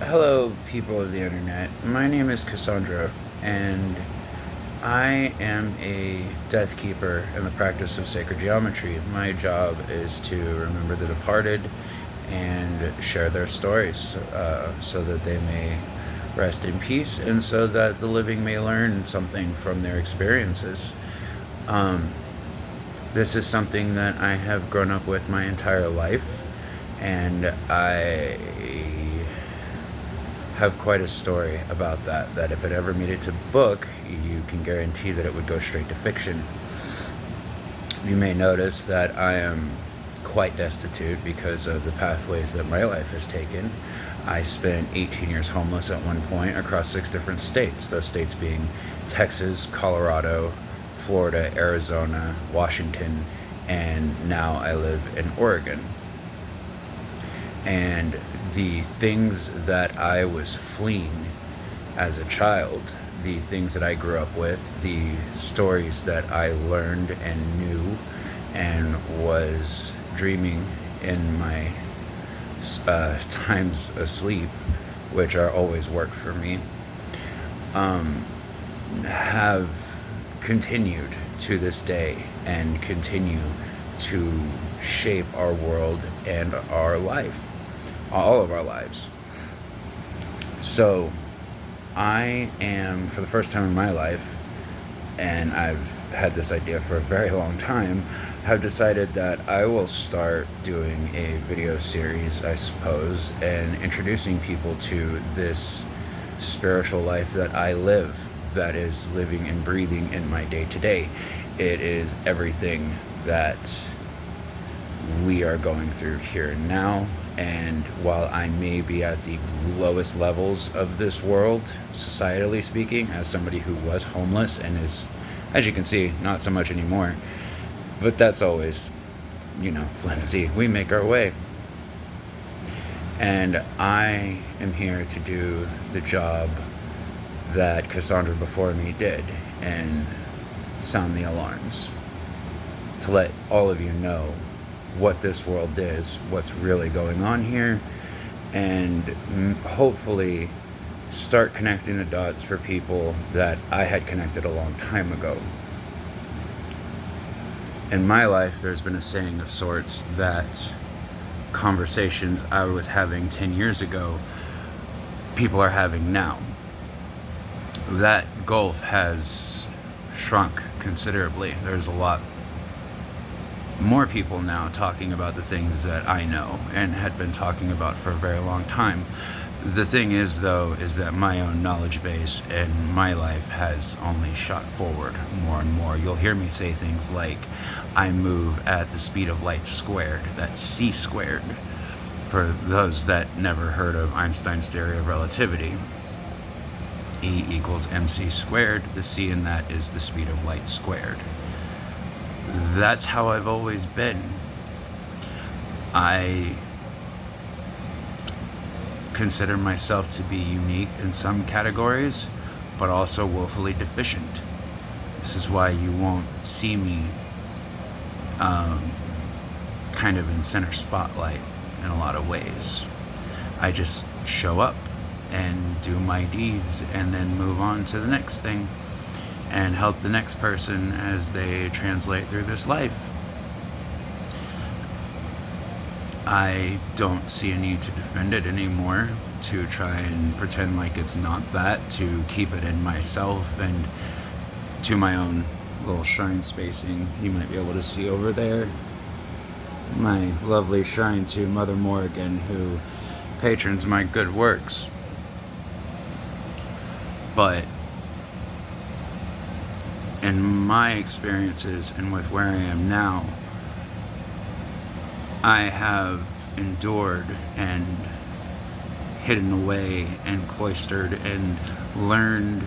Hello, people of the internet. My name is Cassandra, and I am a Deathkeeper in the practice of sacred geometry. My job is to remember the departed and share their stories so that they may rest in peace and so that the living may learn something from their experiences. Um, this is something that I have grown up with my entire life, and I have quite a story about that if it ever made it to book, you can guarantee that it would go straight to fiction. You may notice that I am quite destitute because of the pathways that my life has taken. I spent 18 years homeless at one point across 6 different states, those states being Texas, Colorado, Florida, Arizona, Washington, and now I live in Oregon. And the things that I was fleeing as a child, the things that I grew up with, the stories that I learned and knew and was dreaming in my times asleep, which are always work for me, have continued to this day and continue to shape our world and our life, all of our lives. So I am, for the first time in my life, and I've had this idea for a very long time, have decided that I will start doing a video series, I suppose, and introducing people to this spiritual life that I live, that is living and breathing in my day-to-day. It is everything that we are going through here and now, and while I may be at the lowest levels of this world, societally speaking, as somebody who was homeless and is, as you can see, not so much anymore, but that's always, flimsy. We make our way. And I am here to do the job that Cassandra before me did and sound the alarms, to let all of you know what this world is, what's really going on here, and hopefully start connecting the dots for people that I had connected a long time ago. In my life, there's been a saying of sorts that conversations I was having 10 years ago, people are having now. That gulf has shrunk considerably. There's a lot more people now talking about the things that I know and had been talking about for a very long time. The thing is, though, is that my own knowledge base and my life has only shot forward more and more. You'll hear me say things like, I move at the speed of light squared, that's c squared, for those that never heard of Einstein's theory of relativity. E equals mc squared, the c in that is the speed of light squared. That's how I've always been. I consider myself to be unique in some categories, but also woefully deficient. This is why you won't see me kind of in center spotlight in a lot of ways. I just show up and do my deeds and then move on to the next thing and help the next person as they translate through this life. I don't see a need to defend it anymore, to try and pretend like it's not that, to keep it in myself and to my own little shrine spacing. You might be able to see over there my lovely shrine to Mother Morrigan, who patrons my good works. But in my experiences and with where I am now, I have endured and hidden away and cloistered and learned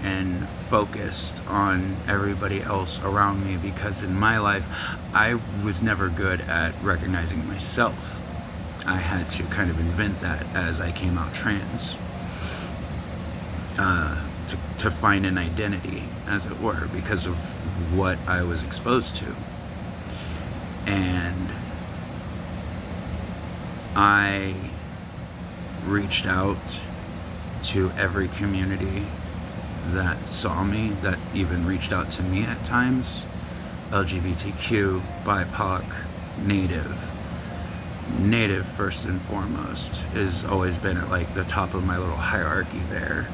and focused on everybody else around me, because in my life I was never good at recognizing myself. I had to kind of invent that as I came out trans, to find an identity, as it were, because of what I was exposed to. And I reached out to every community that saw me, that even reached out to me at times. LGBTQ, BIPOC, Native first and foremost has always been at like the top of my little hierarchy there.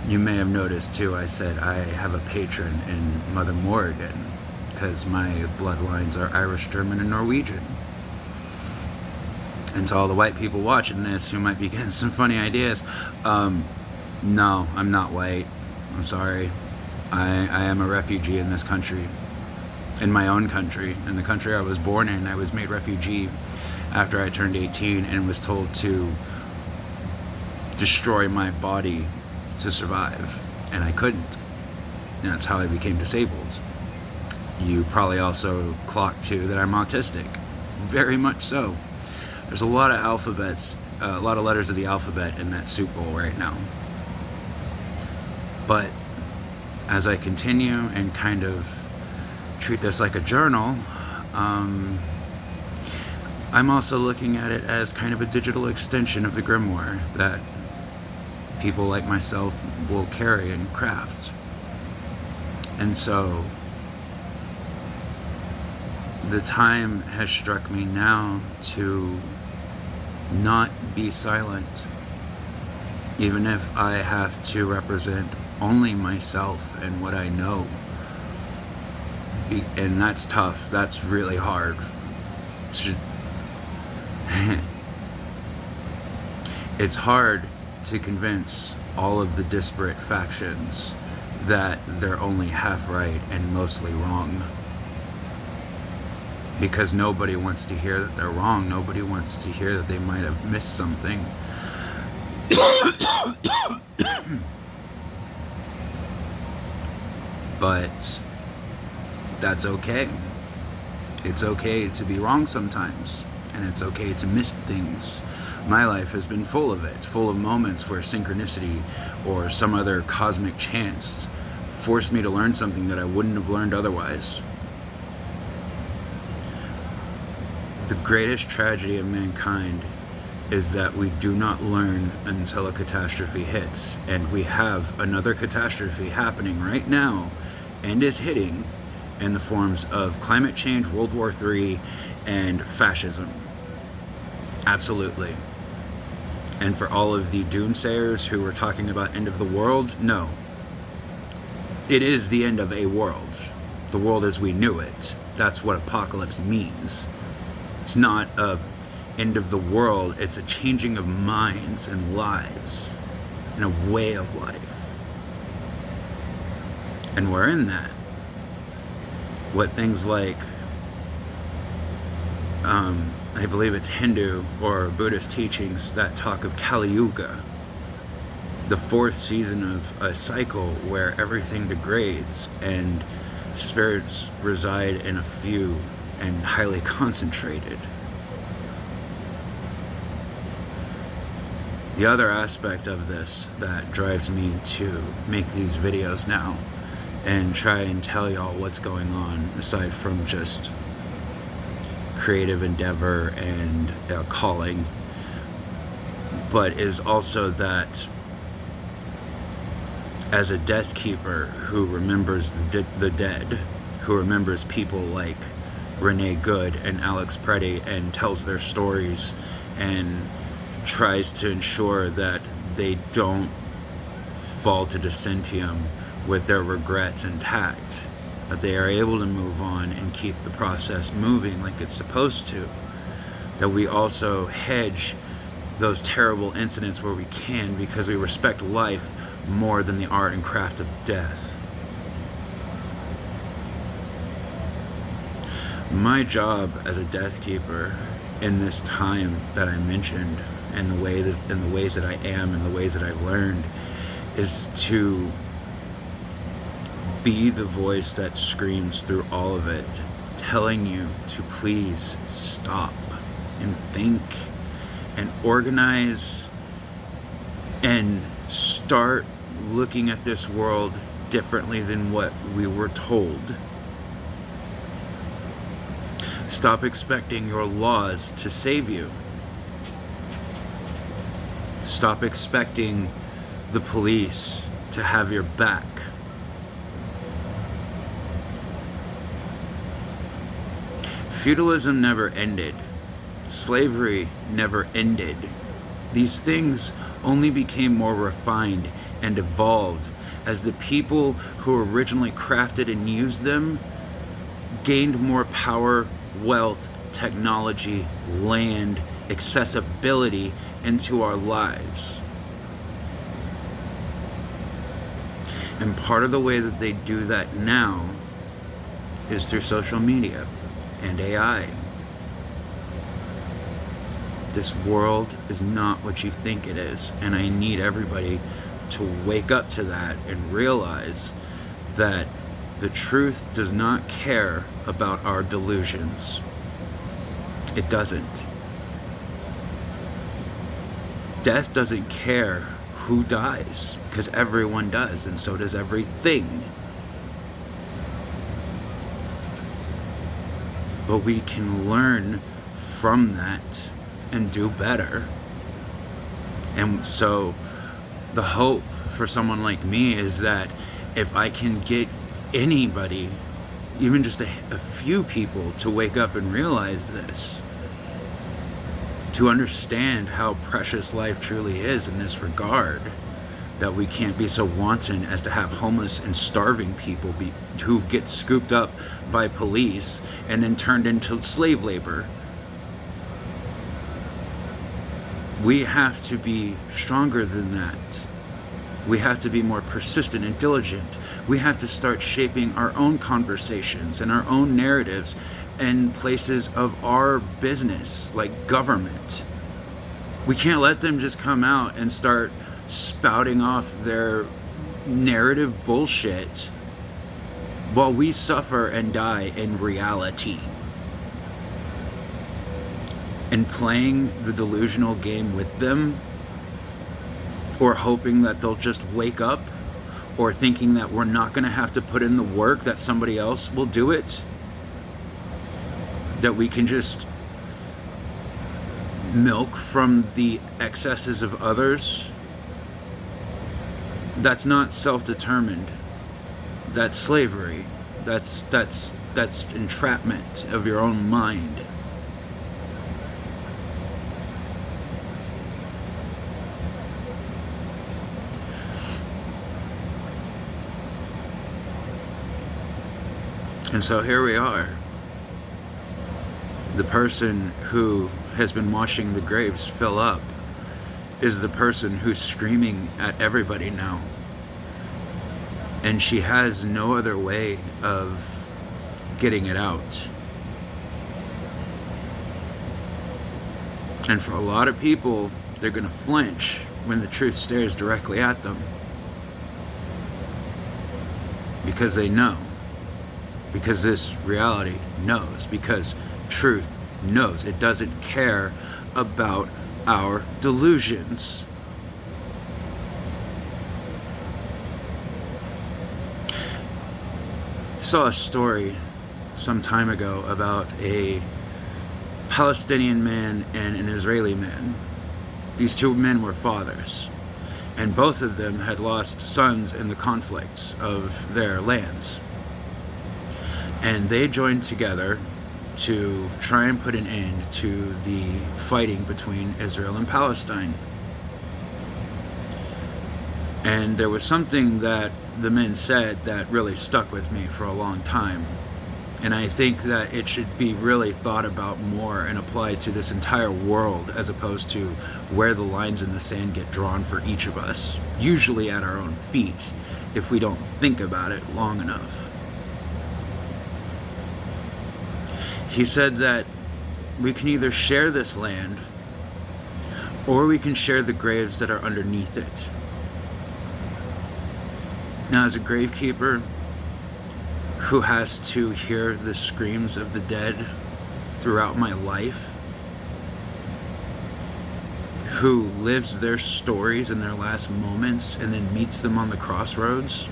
You may have noticed too, I said I have a patron in Mother Morrigan because my bloodlines are Irish, German, and Norwegian. And to all the white people watching this who might be getting some funny ideas, no, I'm not white. I'm sorry. I am a refugee in this country, in my own country, in the country I was born in. I was made refugee after I turned 18 and was told to destroy my body to survive, and I couldn't. And that's how I became disabled. You probably also clocked too that I'm autistic, very much so. There's a lot of alphabets, a lot of letters of the alphabet in that soup bowl right now. But as I continue and kind of treat this like a journal, I'm also looking at it as kind of a digital extension of the grimoire that people like myself will carry and craft. And so the time has struck me now to not be silent, even if I have to represent only myself and what I know. And that's tough. That's really hard. It's hard to convince all of the disparate factions that they're only half right and mostly wrong. Because nobody wants to hear that they're wrong. Nobody wants to hear that they might have missed something. But that's okay. It's okay to be wrong sometimes, and it's okay to miss things. My life has been full of it, full of moments where synchronicity or some other cosmic chance forced me to learn something that I wouldn't have learned otherwise. The greatest tragedy of mankind is that we do not learn until a catastrophe hits, and we have another catastrophe happening right now and is hitting in the forms of climate change, World War III, and fascism. Absolutely. And for all of the doomsayers who were talking about end of the world, no. It is the end of a world. The world as we knew it. That's what apocalypse means. It's not a end of the world, it's a changing of minds and lives and a way of life. And we're in that. What things like I believe it's Hindu or Buddhist teachings that talk of Kali Yuga, the fourth season of a cycle where everything degrades and spirits reside in a few and highly concentrated. The other aspect of this that drives me to make these videos now and try and tell y'all what's going on, aside from just creative endeavor and calling, but is also that as a death keeper who remembers the dead, who remembers people like Renee Good and Alex Preddy and tells their stories and tries to ensure that they don't fall to Decentium with their regrets intact, that they are able to move on and keep the process moving like it's supposed to, that we also hedge those terrible incidents where we can, because we respect life more than the art and craft of death. My job as a death keeper in this time that I mentioned, and the ways that I am and the ways that I've learned, is to be the voice that screams through all of it, telling you to please stop and think and organize and start looking at this world differently than what we were told. Stop expecting your laws to save you. Stop expecting the police to have your back. Feudalism never ended. Slavery never ended. These things only became more refined and evolved as the people who originally crafted and used them gained more power, wealth, technology, land, accessibility into our lives. And part of the way that they do that now is through social media and AI. This world is not what you think it is, and I need everybody to wake up to that and realize that the truth does not care about our delusions. It doesn't. Death doesn't care who dies, because everyone does, and so does everything. But we can learn from that and do better. And so the hope for someone like me is that if I can get anybody, even just a few people, to wake up and realize this, to understand how precious life truly is in this regard, that we can't be so wanton as to have homeless and starving people who get scooped up by police and then turned into slave labor. We have to be stronger than that. We have to be more persistent and diligent. We have to start shaping our own conversations and our own narratives in places of our business, like government. We can't let them just come out and start spouting off their narrative bullshit while we suffer and die in reality. And playing the delusional game with them, or hoping that they'll just wake up, or thinking that we're not going to have to put in the work, that somebody else will do it, that we can just milk from the excesses of others. That's not self-determined. That's slavery. That's entrapment of your own mind. And so here we are. The person who has been watching the graves fill up is the person who's screaming at everybody now. And she has no other way of getting it out. And for a lot of people, they're going to flinch when the truth stares directly at them. Because they know. Because this reality knows. Because truth knows. It doesn't care about our delusions. I saw a story some time ago about a Palestinian man and an Israeli man. These two men were fathers, and both of them had lost sons in the conflicts of their lands. And they joined together to try and put an end to the fighting between Israel and Palestine. And there was something that the men said that really stuck with me for a long time. And I think that it should be really thought about more and applied to this entire world, as opposed to where the lines in the sand get drawn for each of us, usually at our own feet, if we don't think about it long enough. He said that we can either share this land, or we can share the graves that are underneath it. Now, as a gravekeeper who has to hear the screams of the dead throughout my life, who lives their stories in their last moments and then meets them on the crossroads,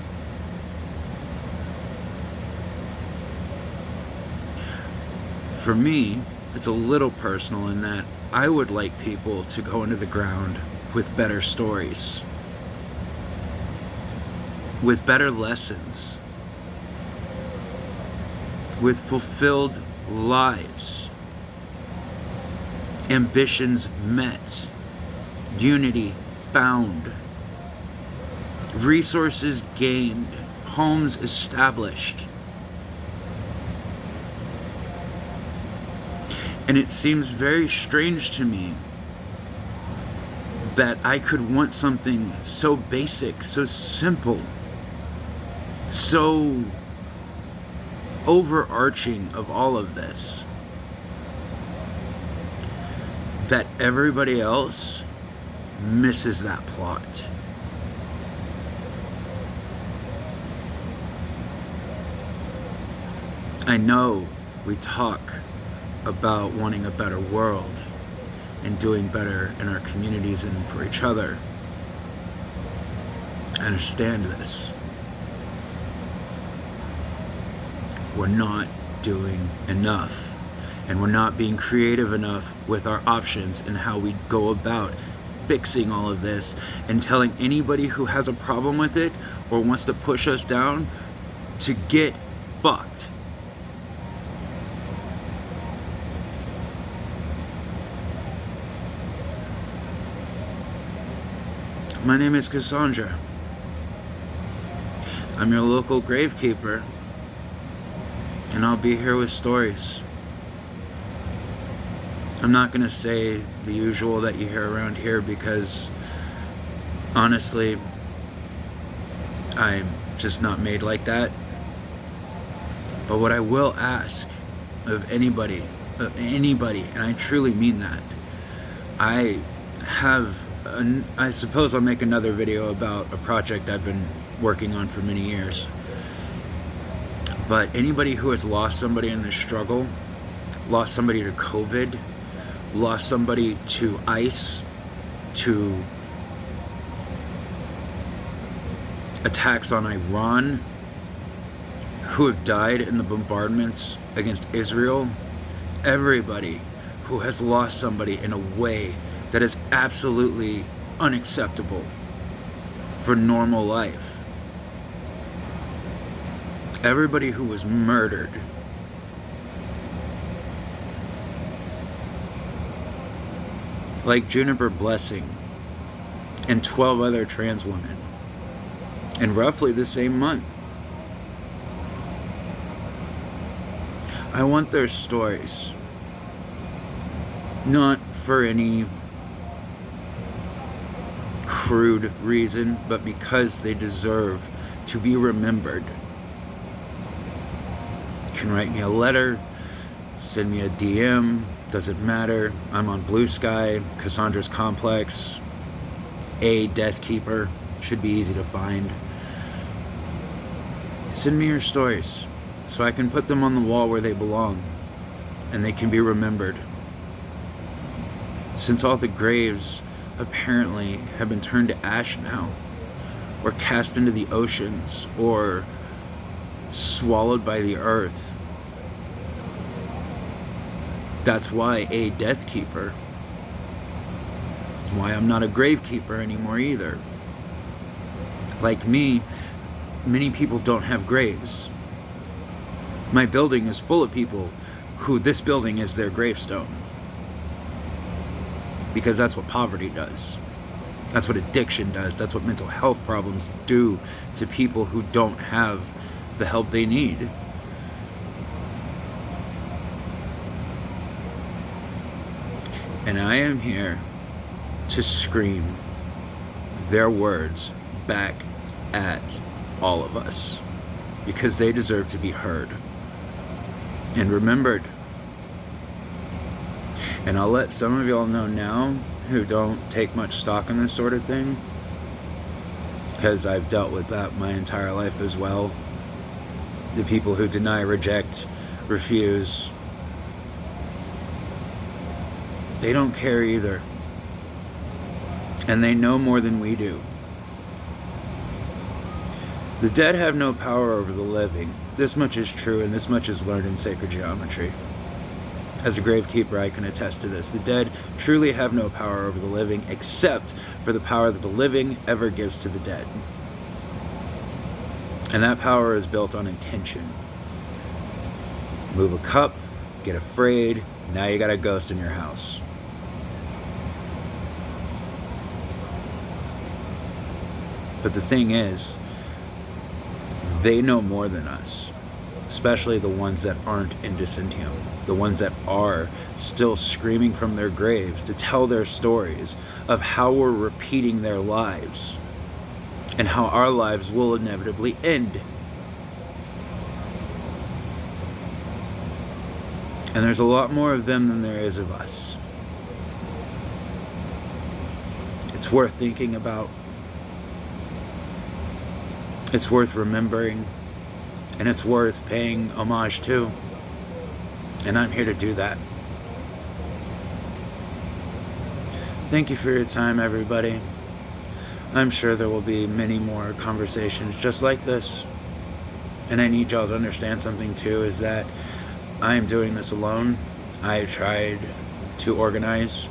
For me, it's a little personal in that I would like people to go into the ground with better stories, with better lessons, with fulfilled lives, ambitions met, unity found, resources gained, homes established. And it seems very strange to me that I could want something so basic, so simple, so overarching of all of this, that everybody else misses that plot. I know we talk about wanting a better world and doing better in our communities and for each other. I understand this. We're not doing enough, and we're not being creative enough with our options and how we go about fixing all of this, and telling anybody who has a problem with it or wants to push us down to get fucked. My name is Cassandra. I'm your local gravekeeper, and I'll be here with stories. I'm not going to say the usual that you hear around here because, honestly, I'm just not made like that. But what I will ask of anybody, and I truly mean that, I suppose I'll make another video about a project I've been working on for many years. But anybody who has lost somebody in this struggle, lost somebody to COVID, lost somebody to ICE, to attacks on Iran, who have died in the bombardments against Israel, everybody who has lost somebody in a way that is absolutely unacceptable for normal life. Everybody who was murdered. Like Juniper Blessing and 12 other trans women in roughly the same month. I want their stories, not for any crude reason, but because they deserve to be remembered. You can write me a letter, send me a DM, doesn't matter. I'm on Blue Sky, Cassandra's Complex, a Deathkeeper, should be easy to find. Send me your stories so I can put them on the wall where they belong and they can be remembered. Since all the graves apparently have been turned to ash now, or cast into the oceans, or swallowed by the earth. That's why a Deathkeeper. That's why I'm not a gravekeeper anymore either. Like me, many people don't have graves. My building is full of people who this building is their gravestone. Because that's what poverty does. That's what addiction does. That's what mental health problems do to people who don't have the help they need. And I am here to scream their words back at all of us, because they deserve to be heard and remembered. And I'll let some of y'all know now who don't take much stock in this sort of thing, because I've dealt with that my entire life as well. The people who deny, reject, refuse, they don't care either. And they know more than we do. The dead have no power over the living. This much is true, and this much is learned in sacred geometry. As a gravekeeper, I can attest to this. The dead truly have no power over the living except for the power that the living ever gives to the dead. And that power is built on intention. Move a cup, get afraid, now you got a ghost in your house. But the thing is, they know more than us, especially the ones that aren't in Disentium, the ones that are still screaming from their graves to tell their stories of how we're repeating their lives and how our lives will inevitably end. And there's a lot more of them than there is of us. It's worth thinking about. It's worth remembering. And it's worth paying homage to. And I'm here to do that. Thank you for your time, everybody. I'm sure there will be many more conversations just like this. And I need y'all to understand something too, is that I am doing this alone. I tried to organize.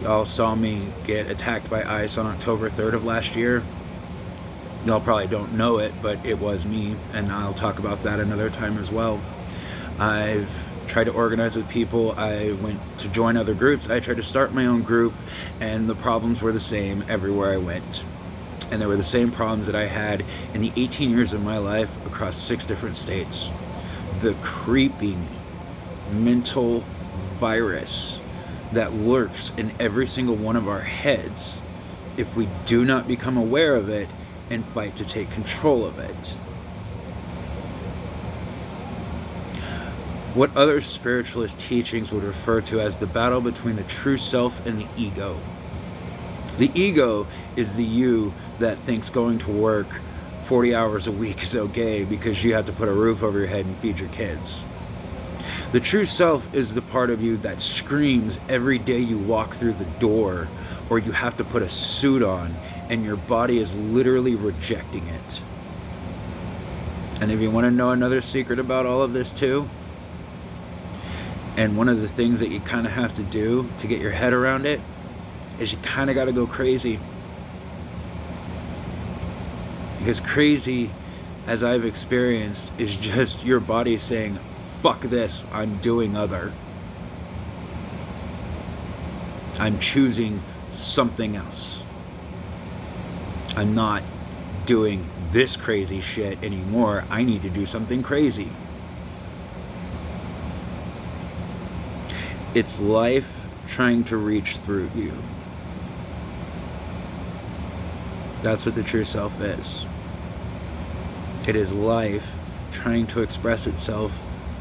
Y'all saw me get attacked by ICE on October 3rd of last year. Y'all probably don't know it, but it was me, and I'll talk about that another time as well. I've tried to organize with people. I went to join other groups. I tried to start my own group, and the problems were the same everywhere I went. And there were the same problems that I had in the 18 years of my life across 6 different states. The creeping mental virus that lurks in every single one of our heads if we do not become aware of it and fight to take control of it. What other spiritualist teachings would refer to as the battle between the true self and the ego. The ego is the you that thinks going to work 40 hours a week is okay because you have to put a roof over your head and feed your kids. The true self is the part of you that screams every day you walk through the door, or you have to put a suit on and your body is literally rejecting it. And if you want to know another secret about all of this too, and one of the things that you kind of have to do to get your head around it, is you kind of got to go crazy. Because crazy, as I've experienced, is just your body saying, fuck this, I'm doing other. I'm choosing something else. I'm not doing this crazy shit anymore. I need to do something crazy. It's life trying to reach through you. That's what the true self is. It is life trying to express itself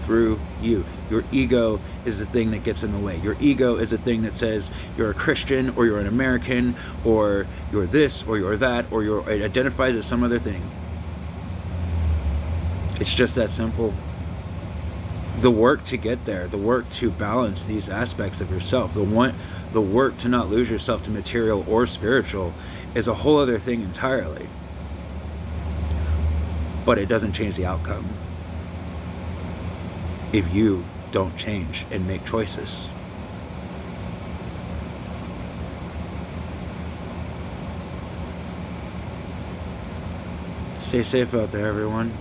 through you. Your ego is the thing that gets in the way. Your ego is the thing that says you're a Christian, or you're an American, or you're this, or you're that, or it identifies as some other thing. It's just that simple. The work to get there, the work to balance these aspects of yourself, the work to not lose yourself to material or spiritual is a whole other thing entirely. But it doesn't change the outcome if you don't change and make choices. Stay safe out there, everyone.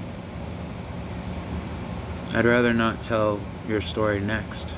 I'd rather not tell your story next.